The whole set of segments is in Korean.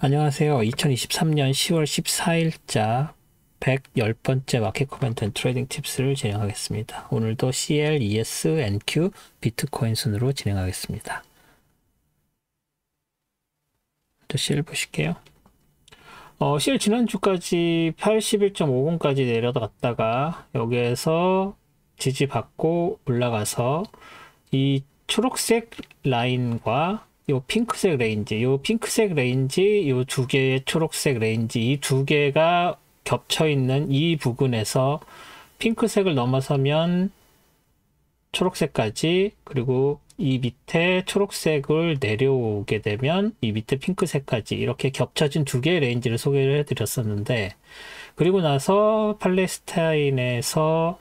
안녕하세요. 2023년 10월 14일자 110번째 마켓 코멘트 앤 트레이딩 팁스를 진행하겠습니다. 오늘도 CL, ES, NQ, 비트코인 순으로 진행하겠습니다. 또 CL 보실게요. CL 지난주까지 81.50까지 내려갔다가 여기에서 지지받고 올라가서 이 초록색 라인과 요 핑크색 레인지, 요 두 개의 초록색 레인지, 이 두 개가 겹쳐 있는 이 부분에서 핑크색을 넘어서면 초록색까지, 그리고 이 밑에 초록색을 내려오게 되면 이 밑에 핑크색까지 이렇게 겹쳐진 두 개의 레인지를 소개를 해드렸었는데, 그리고 나서 팔레스타인에서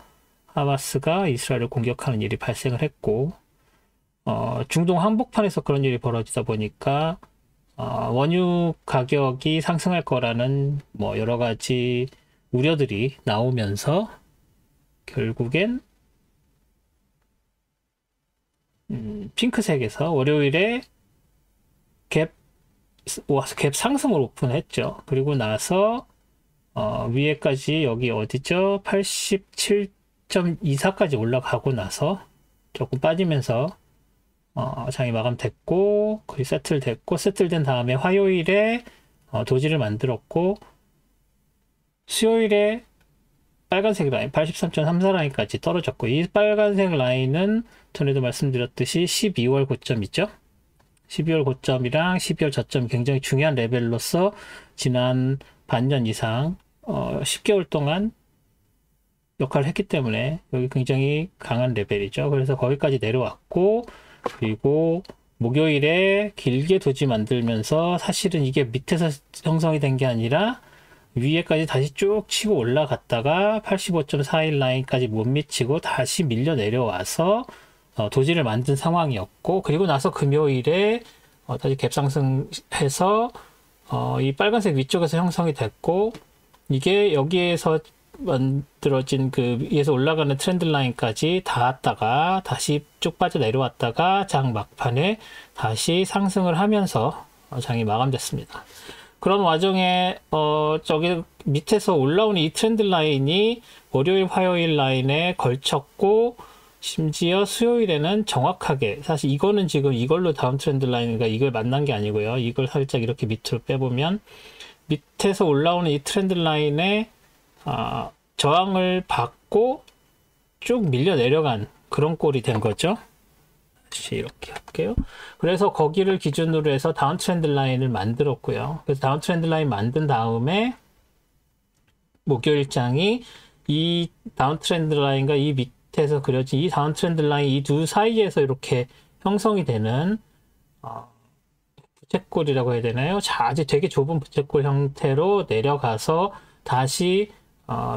하마스가 이스라엘을 공격하는 일이 발생을 했고, 중동 한복판에서 그런 일이 벌어지다 보니까 원유 가격이 상승할 거라는 뭐 여러 가지 우려들이 나오면서 결국엔 핑크색에서 월요일에 갭 상승을 오픈했죠. 그리고 나서 위에까지 여기 어디죠? 87.24까지 올라가고 나서 조금 빠지면서 장이 마감됐고, 거의 세틀된 다음에 화요일에 도지를 만들었고, 수요일에 빨간색 라인 83.34 라인까지 떨어졌고, 이 빨간색 라인은 전에도 말씀드렸듯이 12월 고점이죠. 12월 고점이랑 12월 저점이 굉장히 중요한 레벨로서 지난 반년 이상 10개월 동안 역할을 했기 때문에 여기 굉장히 강한 레벨이죠. 그래서 거기까지 내려왔고, 그리고 목요일에 길게 도지 만들면서 사실은 이게 밑에서 형성이 된 게 아니라 위에까지 다시 쭉 치고 올라갔다가 85.41 라인까지 못 미치고 다시 밀려 내려와서 도지를 만든 상황이었고, 그리고 나서 금요일에 다시 갭상승해서 이 빨간색 위쪽에서 형성이 됐고, 이게 여기에서 만들어진 그 위에서 올라가는 트렌드 라인까지 닿았다가 다시 쭉 빠져 내려왔다가 장 막판에 다시 상승을 하면서 장이 마감됐습니다. 그런 와중에 저기 밑에서 올라오는 이 트렌드 라인이 월요일 화요일 라인에 걸쳤고, 심지어 수요일에는 정확하게, 사실 이거는 지금 이걸로 다음 트렌드 라인과 이걸 만난 게 아니고요. 이걸 살짝 이렇게 밑으로 빼보면 밑에서 올라오는 이 트렌드 라인에 저항을 받고 쭉 밀려 내려간 그런 꼴이 된 거죠. 다시 이렇게 할게요. 그래서 거기를 기준으로 해서 다운 트렌드 라인을 만들었고요. 그래서 다운 트렌드 라인 만든 다음에 목요일장이 이 다운 트렌드 라인과 이 밑에서 그려진 이 다운 트렌드 라인 이 두 사이에서 이렇게 형성이 되는 부채꼴이라고 해야 되나요? 아주 되게 좁은 부채꼴 형태로 내려가서 다시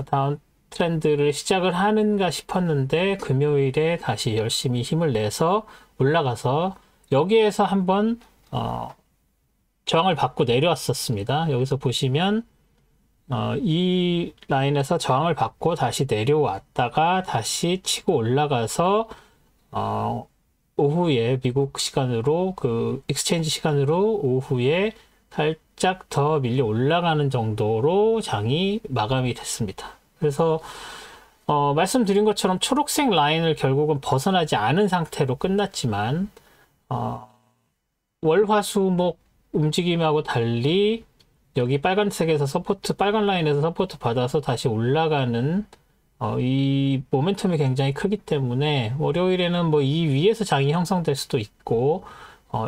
다운 트렌드를 시작을 하는가 싶었는데, 금요일에 다시 열심히 힘을 내서 올라가서 여기에서 한번 저항을 받고 내려왔었습니다. 여기서 보시면 이 라인에서 저항을 받고 다시 내려왔다가 다시 치고 올라가서 오후에 미국 시간으로 그 익스체인지 시간으로 오후에 살짝 더 밀려 올라가는 정도로 장이 마감이 됐습니다. 그래서 말씀드린 것처럼 초록색 라인을 결국은 벗어나지 않은 상태로 끝났지만 월화수목 움직임하고 달리 여기 빨간색에서 빨간 라인에서 서포트 받아서 다시 올라가는 이 모멘텀이 굉장히 크기 때문에 월요일에는 뭐 이 위에서 장이 형성될 수도 있고,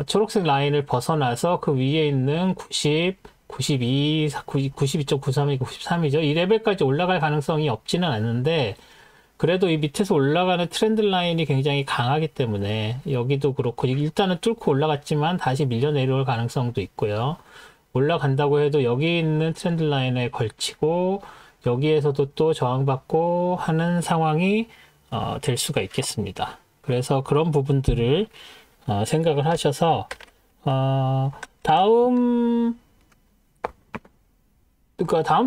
초록색 라인을 벗어나서 그 위에 있는 90, 92, 92.93이고 93이죠. 이 레벨까지 올라갈 가능성이 없지는 않은데, 그래도 이 밑에서 올라가는 트렌드 라인이 굉장히 강하기 때문에 여기도 그렇고, 일단은 뚫고 올라갔지만 다시 밀려 내려올 가능성도 있고요. 올라간다고 해도 여기 있는 트렌드 라인에 걸치고 여기에서도 또 저항받고 하는 상황이 될 수가 있겠습니다. 그래서 그런 부분들을 생각을 하셔서 다음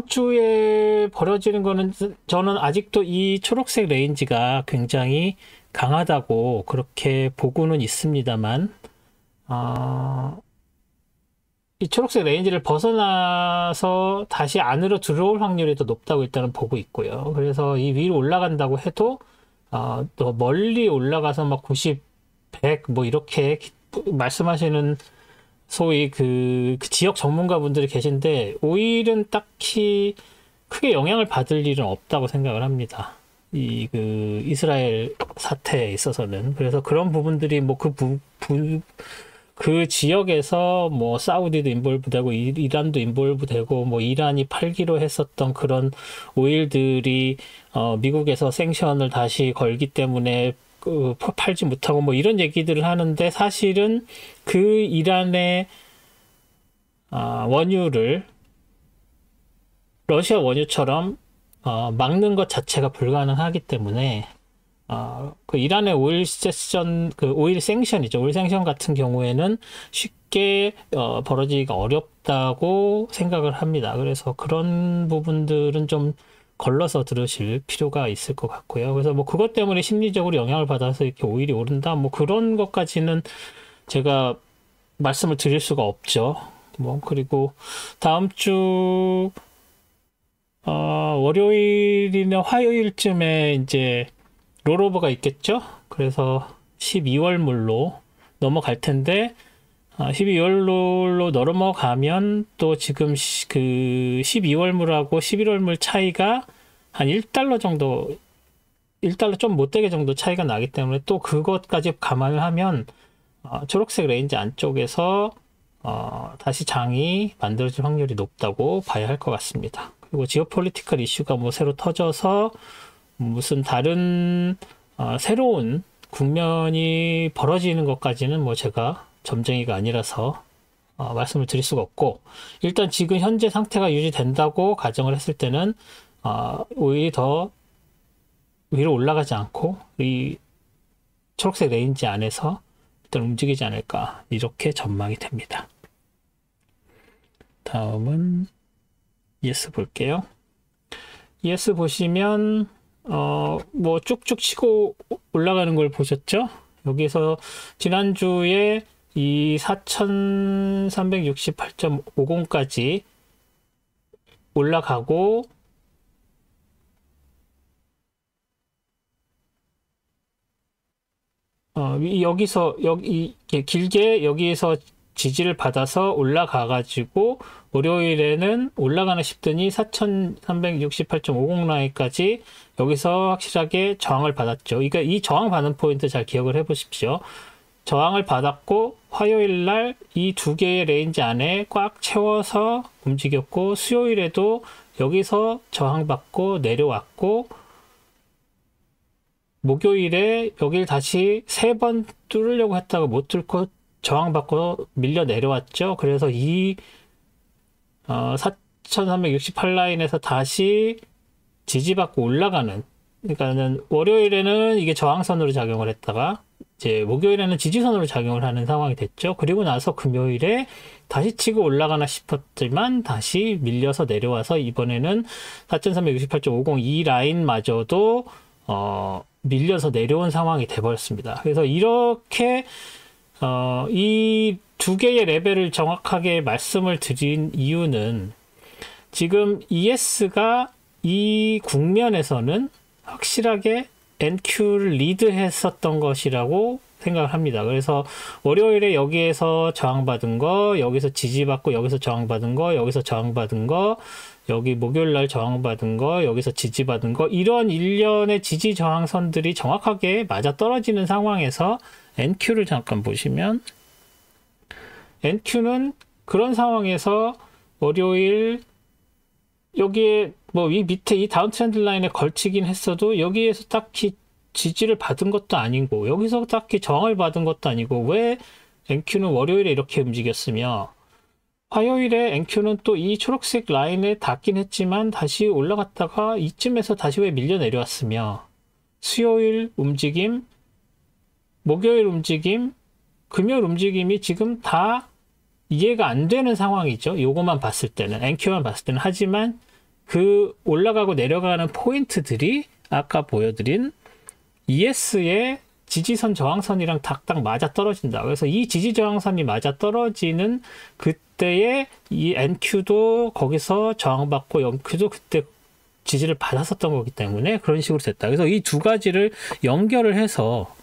주에 벌어지는 거는 저는 아직도 이 초록색 레인지가 굉장히 강하다고 그렇게 보고는 있습니다만 이 초록색 레인지를 벗어나서 다시 안으로 들어올 확률이 더 높다고 일단은 보고 있고요. 그래서 이 위로 올라간다고 해도 더 멀리 올라가서 막 90, 100 뭐 이렇게 말씀하시는 소위 그 지역 전문가분들이 계신데 오일은 딱히 크게 영향을 받을 일은 없다고 생각을 합니다. 이 그 이스라엘 사태에 있어서는. 그래서 그런 부분들이 뭐 그 지역에서 뭐 사우디도 인볼브되고 이란도 인볼브되고 뭐 이란이 팔기로 했었던 그런 오일들이 미국에서 생션을 다시 걸기 때문에 팔지 못하고 뭐 이런 얘기들을 하는데 사실은 그 이란의 원유를 러시아 원유처럼 막는 것 자체가 불가능하기 때문에 그 이란의 오일 세션, 그 오일 생션이죠. 오일 생션 같은 경우에는 쉽게 벌어지기가 어렵다고 생각을 합니다. 그래서 그런 부분들은 좀 걸러서 들으실 필요가 있을 것 같고요. 그래서 뭐 그것 때문에 심리적으로 영향을 받아서 이렇게 오일이 오른다, 뭐 그런 것까지는 제가 말씀을 드릴 수가 없죠. 뭐 그리고 다음 주 월요일이나 화요일쯤에 이제 롤오버가 있겠죠? 그래서 12월물로 넘어갈 텐데 12월로 넘어가면 또 지금 그 12월물하고 11월물 차이가 한 1달러 정도, 1달러 좀 못되게 정도 차이가 나기 때문에 또 그것까지 감안을 하면 초록색 레인지 안쪽에서 다시 장이 만들어질 확률이 높다고 봐야 할 것 같습니다. 그리고 지오폴리티컬 이슈가 뭐 새로 터져서 무슨 다른 새로운 국면이 벌어지는 것까지는 뭐 제가 점쟁이가 아니라서 말씀을 드릴 수가 없고, 일단 지금 현재 상태가 유지된다고 가정을 했을 때는 오일이 더 위로 올라가지 않고 이 초록색 레인지 안에서 일단 움직이지 않을까, 이렇게 전망이 됩니다. 다음은 ES 볼게요. ES 보시면 뭐 쭉쭉 치고 올라가는 걸 보셨죠? 여기서 지난주에 이 4368.50까지 올라가고 길게 여기에서 지지를 받아서 올라가 가지고 월요일에는 올라가나 싶더니 4368.50 라인까지 여기서 확실하게 저항을 받았죠. 그러니까 이 저항 받는 포인트 잘 기억을 해 보십시오. 저항을 받았고 화요일 날 이 두 개의 레인지 안에 꽉 채워서 움직였고, 수요일에도 여기서 저항받고 내려왔고, 목요일에 여길 다시 3번 뚫으려고 했다가 못 뚫고 저항받고 밀려 내려왔죠. 그래서 이 4368 라인에서 다시 지지받고 올라가는, 그러니까는 월요일에는 이게 저항선으로 작용을 했다가 이제 목요일에는 지지선으로 작용을 하는 상황이 됐죠. 그리고 나서 금요일에 다시 치고 올라가나 싶었지만 다시 밀려서 내려와서 이번에는 4368.50 이 라인마저도 밀려서 내려온 상황이 돼버렸습니다. 그래서 이렇게 이 두 개의 레벨을 정확하게 말씀을 드린 이유는 지금 ES가 이 국면에서는 확실하게 NQ를 리드했었던 것이라고 생각을 합니다. 그래서 월요일에 여기에서 저항받은 거, 여기서 지지받고 여기서 저항받은 거, 여기서 저항받은 거, 여기 목요일 날 저항받은 거, 여기서 지지받은 거, 이런 일련의 지지 저항선들이 정확하게 맞아떨어지는 상황에서 NQ를 잠깐 보시면, NQ는 그런 상황에서 월요일 여기에 뭐 이 밑에 이 다운 트렌드 라인에 걸치긴 했어도 여기에서 딱히 지지를 받은 것도 아니고 여기서 딱히 저항을 받은 것도 아니고 왜 NQ는 월요일에 이렇게 움직였으며 화요일에 NQ는 또 이 초록색 라인에 닿긴 했지만 다시 올라갔다가 이쯤에서 다시 왜 밀려 내려왔으며, 수요일 움직임, 목요일 움직임, 금요일 움직임이 지금 다 이해가 안 되는 상황이죠. 요거만 봤을 때는, NQ만 봤을 때는. 하지만 그 올라가고 내려가는 포인트들이 아까 보여드린 ES의 지지선 저항선이랑 딱딱 맞아 떨어진다. 그래서 이 지지 저항선이 맞아 떨어지는 그때에 이 NQ도 거기서 저항받고 MQ도 그때 지지를 받았었던 거기 때문에 그런 식으로 됐다. 그래서 이 두 가지를 연결을 해서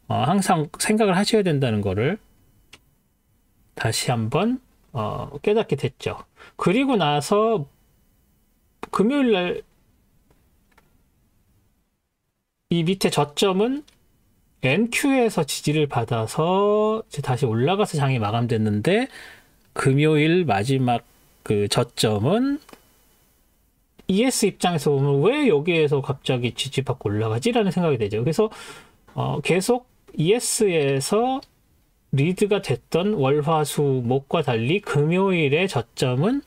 항상 생각을 하셔야 된다는 거를 다시 한번 깨닫게 됐죠. 그리고 나서 금요일 날 이 밑에 저점은 NQ에서 지지를 받아서 다시 올라가서 장이 마감됐는데 금요일 마지막 그 저점은 ES 입장에서 보면 왜 여기에서 갑자기 지지받고 올라가지라는 생각이 되죠. 그래서 계속 ES에서 리드가 됐던 월화수 목과 달리 금요일의 저점은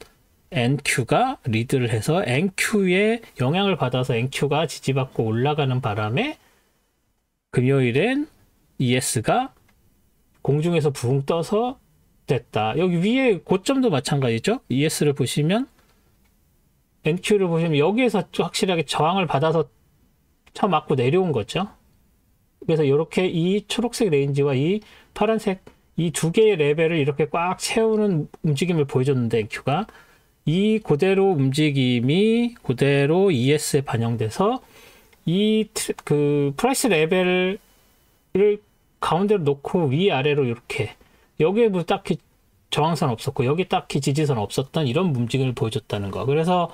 NQ가 리드를 해서 NQ에 영향을 받아서 NQ가 지지받고 올라가는 바람에 금요일엔 ES가 공중에서 붕 떠서 됐다. 여기 위에 고점도 마찬가지죠. ES를 보시면 NQ를 보시면 여기에서 확실하게 저항을 받아서 쳐맞고 내려온 거죠. 그래서 이렇게 이 초록색 레인지와 이 파란색 이 두 개의 레벨을 이렇게 꽉 채우는 움직임을 보여줬는데 NQ가 이 그대로 움직임이 그대로 ES에 반영돼서 이 그 프라이스 레벨을 가운데로 놓고 위아래로 이렇게 여기에 뭐 딱히 저항선 없었고 여기 딱히 지지선 없었던 이런 움직임을 보여줬다는 거. 그래서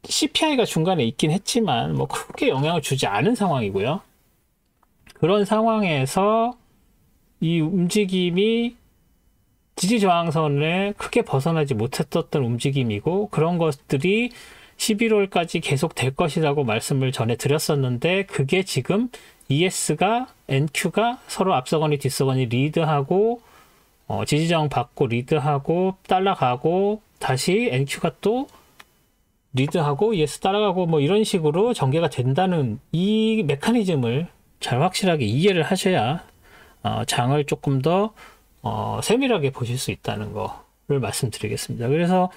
CPI가 중간에 있긴 했지만 뭐 크게 영향을 주지 않은 상황이고요. 그런 상황에서 이 움직임이 지지 저항선에 크게 벗어나지 못했던 움직임이고 그런 것들이 11월까지 계속 될 것이라고 말씀을 전해 드렸었는데 그게 지금 ES가 NQ가 서로 앞서거니 뒤서거니 리드하고 지지 저항 받고 리드하고 따라가고 다시 NQ가 또 리드하고 ES 따라가고 뭐 이런 식으로 전개가 된다는 이 메커니즘을 잘 확실하게 이해를 하셔야 장을 조금 더 세밀하게 보실 수 있다는 거를 말씀드리겠습니다. 그래서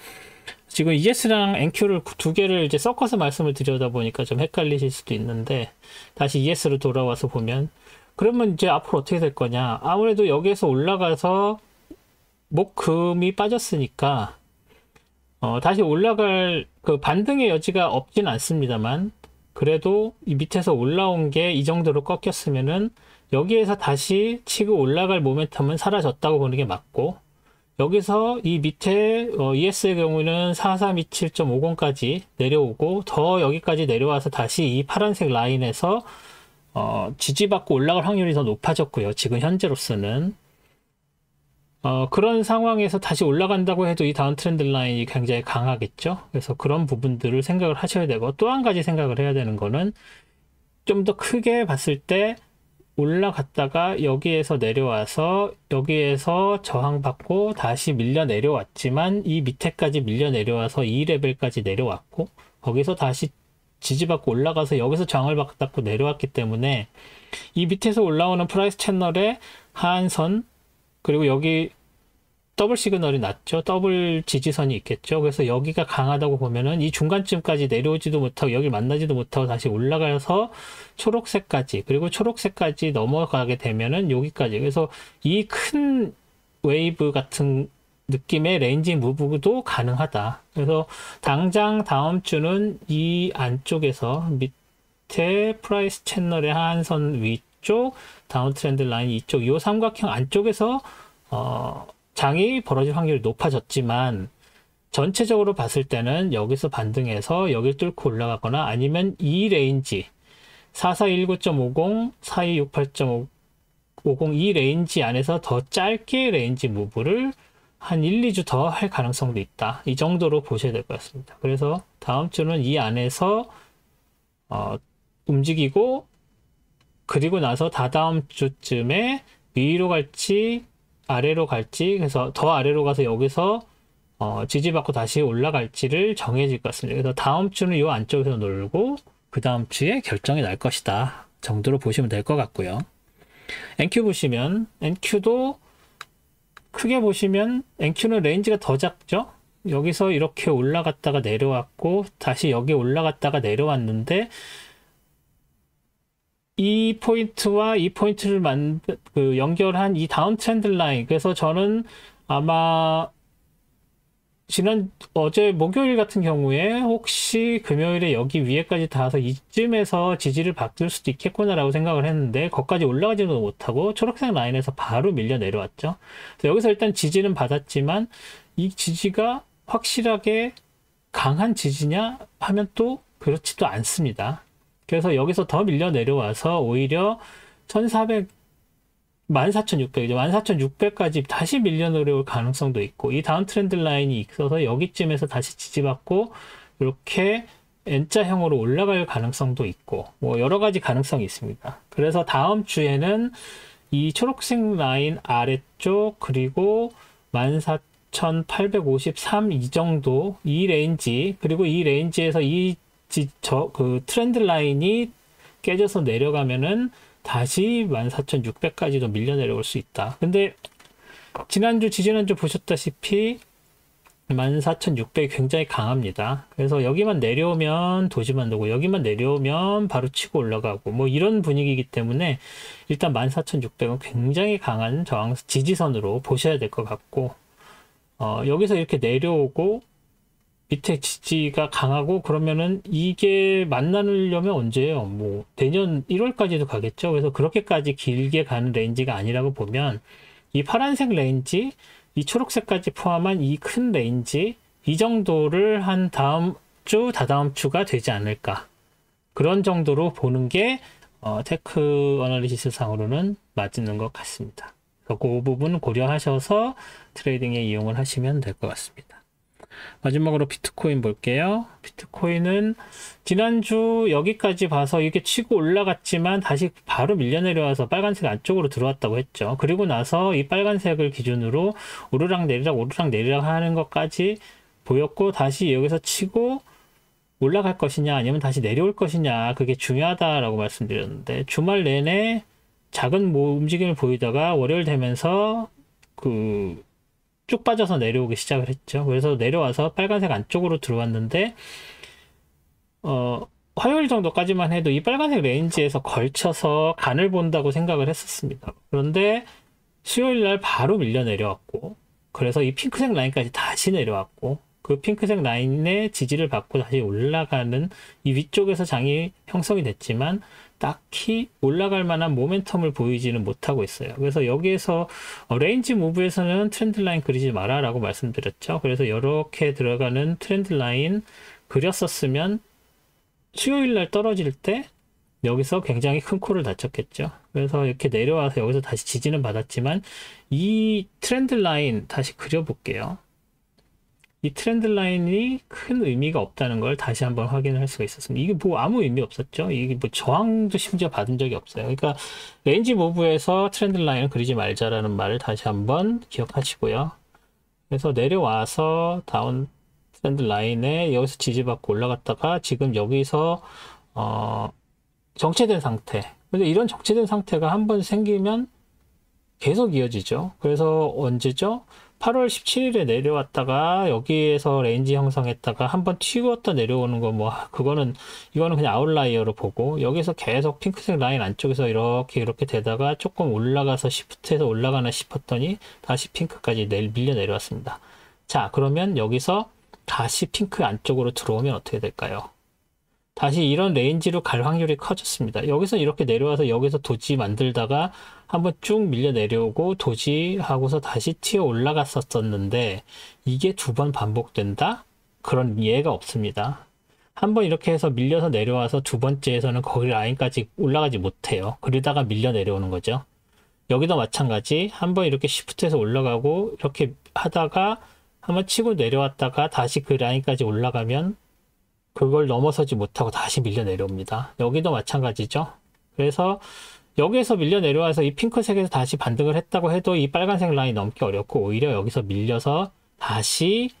지금 ES랑 NQ를 두 개를 이제 섞어서 말씀을 드려다 보니까 좀 헷갈리실 수도 있는데 다시 ES로 돌아와서 보면 그러면 이제 앞으로 어떻게 될 거냐. 아무래도 여기에서 올라가서 목금이 빠졌으니까 다시 올라갈 그 반등의 여지가 없진 않습니다만 그래도 이 밑에서 올라온 게 이 정도로 꺾였으면은 여기에서 다시 치고 올라갈 모멘텀은 사라졌다고 보는 게 맞고 여기서 이 밑에 ES의 경우는 4327.50까지 내려오고 더 여기까지 내려와서 다시 이 파란색 라인에서 지지받고 올라갈 확률이 더 높아졌고요. 지금 현재로서는 그런 상황에서 다시 올라간다고 해도 이 다운 트렌드 라인이 굉장히 강하겠죠. 그래서 그런 부분들을 생각을 하셔야 되고 또 한 가지 생각을 해야 되는 거는 좀 더 크게 봤을 때 올라갔다가 여기에서 내려와서 여기에서 저항받고 다시 밀려 내려왔지만 이 밑에까지 밀려 내려와서 이 레벨까지 내려왔고 거기서 다시 지지받고 올라가서 여기서 저항을 받고 내려왔기 때문에 이 밑에서 올라오는 프라이스 채널의 하한선 그리고 여기 더블 시그널이 났죠. 더블 지지선이 있겠죠. 그래서 여기가 강하다고 보면은 이 중간쯤까지 내려오지도 못하고 여기를 만나지도 못하고 다시 올라가서 초록색까지 그리고 초록색까지 넘어가게 되면은 여기까지 그래서 이 큰 웨이브 같은 느낌의 레인지 무브도 가능하다. 그래서 당장 다음 주는 이 안쪽에서 밑에 프라이스 채널의 하한선 위쪽 다운 트렌드 라인 이쪽 이 삼각형 안쪽에서 장이 벌어질 확률이 높아졌지만 전체적으로 봤을 때는 여기서 반등해서 여기를 뚫고 올라가거나 아니면 이 레인지 4419.50, 4268.50 이 레인지 안에서 더 짧게 레인지 무브를 한 1, 2주 더 할 가능성도 있다. 이 정도로 보셔야 될 것 같습니다. 그래서 다음 주는 이 안에서 움직이고 그리고 나서 다다음 주쯤에 위로 갈지 아래로 갈지 그래서 더 아래로 가서 여기서 지지받고 다시 올라갈지를 정해질 것 같습니다. 그래서 다음 주는 이 안쪽에서 놀고 그 다음 주에 결정이 날 것이다 정도로 보시면 될 것 같고요. NQ 보시면 NQ도 크게 보시면 NQ는 레인지가 더 작죠. 여기서 이렇게 올라갔다가 내려왔고 다시 여기 올라갔다가 내려왔는데 이 포인트와 이 포인트를 연결한 이 다운 트렌드 라인. 그래서 저는 아마 어제 목요일 같은 경우에 혹시 금요일에 여기 위에까지 닿아서 이쯤에서 지지를 받을 수도 있겠구나라고 생각을 했는데 거기까지 올라가지는 못하고 초록색 라인에서 바로 밀려 내려왔죠. 그래서 여기서 일단 지지는 받았지만 이 지지가 확실하게 강한 지지냐 하면 또 그렇지도 않습니다. 그래서 여기서 더 밀려 내려와서 오히려 14,600이죠. 14,600까지 다시 밀려 내려올 가능성도 있고, 이 다운 트렌드 라인이 있어서 여기쯤에서 다시 지지받고, 이렇게 N자형으로 올라갈 가능성도 있고, 뭐 여러 가지 가능성이 있습니다. 그래서 다음 주에는 이 초록색 라인 아래쪽, 그리고 14,853 이 정도, 이 레인지, 그리고 이 레인지에서 그 트렌드 라인이 깨져서 내려가면은 다시 14,600까지도 밀려 내려올 수 있다. 근데 지지난주 보셨다시피 14,600이 굉장히 강합니다. 그래서 여기만 내려오면 도지 만들고 여기만 내려오면 바로 치고 올라가고 뭐 이런 분위기이기 때문에 일단 14,600은 굉장히 강한 지지선으로 보셔야 될 것 같고, 여기서 이렇게 내려오고 밑에 지지가 강하고 그러면은 이게 만나려면 언제예요? 뭐 내년 1월까지도 가겠죠. 그래서 그렇게까지 길게 가는 레인지가 아니라고 보면 이 파란색 레인지, 이 초록색까지 포함한 이 큰 레인지, 이 정도를 한 다음 주, 다다음 주가 되지 않을까. 그런 정도로 보는 게 테크 어널리시스 상으로는 맞는 것 같습니다. 그 부분 고려하셔서 트레이딩에 이용을 하시면 될 것 같습니다. 마지막으로 비트코인 볼게요. 비트코인은 지난주 여기까지 봐서 이게 치고 올라갔지만 다시 바로 밀려 내려와서 빨간색 안쪽으로 들어왔다고 했죠. 그리고 나서 이 빨간색을 기준으로 오르락 내리락 하는 것까지 보였고, 다시 여기서 치고 올라갈 것이냐 아니면 다시 내려올 것이냐, 그게 중요하다라고 말씀드렸는데, 주말 내내 작은 움직임을 보이다가 월요일 되면서 쭉 빠져서 내려오기 시작을 했죠. 그래서 내려와서 빨간색 안쪽으로 들어왔는데, 화요일 정도까지만 해도 이 빨간색 레인지에서 걸쳐서 간을 본다고 생각을 했었습니다. 그런데 수요일 날 바로 밀려 내려왔고, 그래서 이 핑크색 라인까지 다시 내려왔고, 그 핑크색 라인의 지지를 받고 다시 올라가는 이 위쪽에서 장이 형성이 됐지만 딱히 올라갈 만한 모멘텀을 보이지는 못하고 있어요. 그래서 여기에서 레인지 무브에서는 트렌드 라인 그리지 마라 라고 말씀드렸죠. 그래서 이렇게 들어가는 트렌드 라인 그렸었으면 수요일 날 떨어질 때 여기서 굉장히 큰 코를 다쳤겠죠. 그래서 이렇게 내려와서 여기서 다시 지지는 받았지만 이 트렌드 라인 다시 그려볼게요. 이 트렌드 라인이 큰 의미가 없다는 걸 다시 한번 확인을 할 수가 있었습니다. 이게 뭐 아무 의미 없었죠. 이게 뭐 저항도 심지어 받은 적이 없어요. 그러니까 레인지 무브에서 트렌드 라인을 그리지 말자라는 말을 다시 한번 기억하시고요. 그래서 내려와서 다운 트렌드 라인에 여기서 지지받고 올라갔다가 지금 여기서 정체된 상태. 근데 이런 정체된 상태가 한번 생기면 계속 이어지죠. 그래서 언제죠? 8월 17일에 내려왔다가 여기에서 레인지 형성했다가 한번 튀었다 내려오는 거 이거는 그냥 아웃라이어로 보고, 여기서 계속 핑크색 라인 안쪽에서 이렇게 되다가 조금 올라가서 시프트해서 올라가나 싶었더니 다시 핑크까지 밀려 내려왔습니다. 자, 그러면 여기서 다시 핑크 안쪽으로 들어오면 어떻게 될까요? 다시 이런 레인지로 갈 확률이 커졌습니다. 여기서 이렇게 내려와서 여기서 도지 만들다가 한번 쭉 밀려 내려오고 도지하고서 다시 튀어 올라갔었는데, 이게 두 번 반복된다? 그런 예가 없습니다. 한번 이렇게 해서 밀려서 내려와서 두 번째에서는 거기 라인까지 올라가지 못해요. 그러다가 밀려 내려오는 거죠. 여기도 마찬가지. 한번 이렇게 시프트해서 올라가고 이렇게 하다가 한번 치고 내려왔다가 다시 그 라인까지 올라가면 그걸 넘어서지 못하고 다시 밀려 내려옵니다. 여기도 마찬가지죠. 그래서 여기에서 밀려 내려와서 이 핑크색에서 다시 반등을 했다고 해도 이 빨간색 라인 넘기 어렵고, 오히려 여기서 밀려서 다시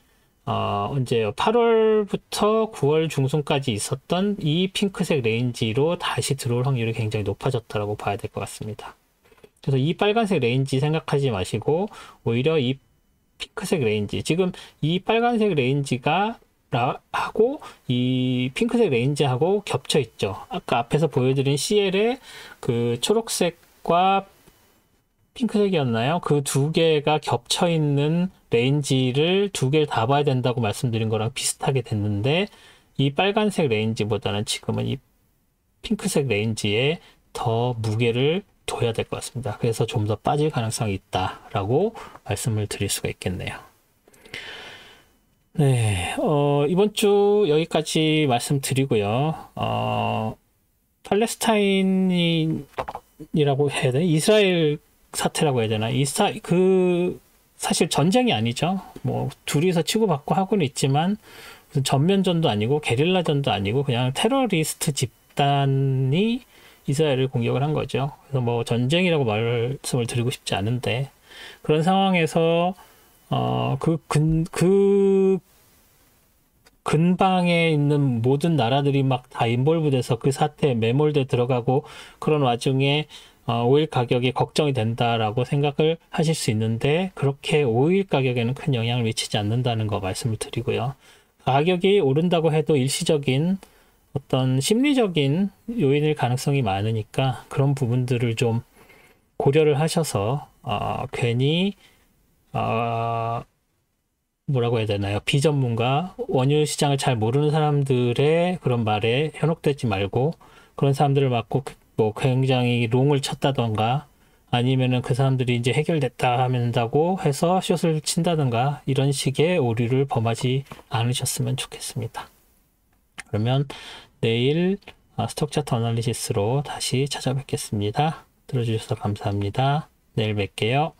이제 8월부터 9월 중순까지 있었던 이 핑크색 레인지로 다시 들어올 확률이 굉장히 높아졌다고 봐야 될 것 같습니다. 그래서 이 빨간색 레인지 생각하지 마시고 오히려 이 핑크색 레인지, 지금 이 빨간색 레인지가 하고 이 핑크색 레인지하고 겹쳐 있죠. 아까 앞에서 보여드린 CL의 그 초록색과 핑크색이었나요? 그 두 개가 겹쳐 있는 레인지를 두 개를 다 봐야 된다고 말씀드린 거랑 비슷하게 됐는데, 이 빨간색 레인지보다는 지금은 이 핑크색 레인지에 더 무게를 둬야 될 것 같습니다. 그래서 좀 더 빠질 가능성이 있다라고 말씀을 드릴 수가 있겠네요. 네, 이번 주 여기까지 말씀드리고요. 팔레스타인이라고 해야 되나? 이스라엘 사태라고 해야 되나? 사실 전쟁이 아니죠. 뭐, 둘이서 치고받고 하고는 있지만, 무슨 전면전도 아니고, 게릴라전도 아니고, 그냥 테러리스트 집단이 이스라엘을 공격을 한 거죠. 그래서 뭐, 전쟁이라고 말씀을 드리고 싶지 않은데, 그런 상황에서, 근방에 있는 모든 나라들이 막 다 인볼브 돼서 그 사태에 매몰돼 들어가고, 그런 와중에 오일 가격이 걱정이 된다라고 생각을 하실 수 있는데, 그렇게 오일 가격에는 큰 영향을 미치지 않는다는 거 말씀을 드리고요. 가격이 오른다고 해도 일시적인 어떤 심리적인 요인일 가능성이 많으니까 그런 부분들을 좀 고려를 하셔서 괜히 뭐라고 해야 되나요? 비전문가, 원유 시장을 잘 모르는 사람들의 그런 말에 현혹되지 말고, 그런 사람들을 막고 뭐 굉장히 롱을 쳤다던가, 아니면은 그 사람들이 이제 해결됐다 한다고 해서 숏을 친다던가, 이런 식의 오류를 범하지 않으셨으면 좋겠습니다. 그러면 내일 스톡 차트 어널리시스로 다시 찾아뵙겠습니다. 들어주셔서 감사합니다. 내일 뵐게요.